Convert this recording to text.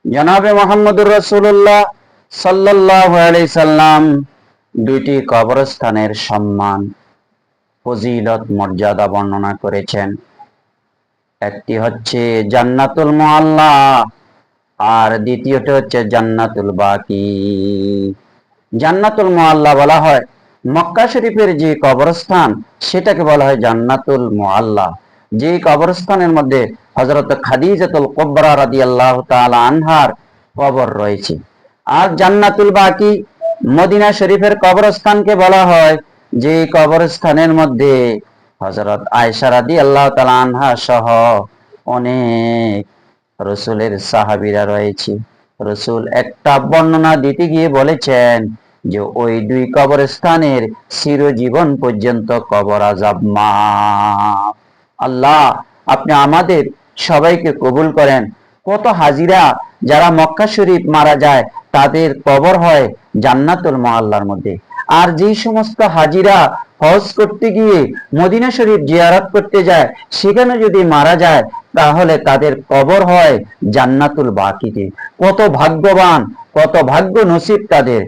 জনাবে মোহাম্মদুর রাসূলুল্লাহ সাল্লাল্লাহু আলাইহি সাল্লাম দুইটি কবরস্থানের সম্মান, ফজিলত, মর্যাদা বর্ণনা করেছেন। একটি হচ্ছে জান্নাতুল মুআল্লা আর দ্বিতীয়টি হচ্ছে জান্নাতুল বাকি। জান্নাতুল মুআল্লা বলা হয় মক্কা শরীফের যে কবরস্থান, সেটাকে বলা হয় জান্নাতুল মুআল্লা। যে কবরস্থানের মধ্যে হযরত খাদিজাতুল কুবরা রাদিয়াল্লাহু তাআলা আনহার কবর রয়েছে। আর জান্নাতুল বাকি মদিনা শরীফের কবরস্থানকে বলা হয় যে কবরস্থানের মধ্যে হযরত আয়েশা রাদিয়াল্লাহু তাআলা আনহা সহ অনেক রসুলের সাহাবীরা রয়েছে। রসুল একটা বর্ণনা দিতে গিয়ে বলেছেন যে ওই দুই কবরস্থানের চিরজীবন পর্যন্ত কবর আযাব মাফ। আল্লাহ, আপনি আমাদের সবাইকে কবুল করেন। কত হাজিরা যারা মক্কা শরীফ মারা যায়, তাদের কবর হয় জান্নাতুল মুআল্লার মধ্যে। আর যেই সমস্ত হাজিরা হজ করতে গিয়ে মদিনা শরীফ জিয়ারত করতে যায়, সেখানে যদি মারা যায়, তাহলে তাদের কবর হয় জান্নাতুল বাকিতে। কত ভাগ্যবান, কত ভাগ্য নসিব তাদের।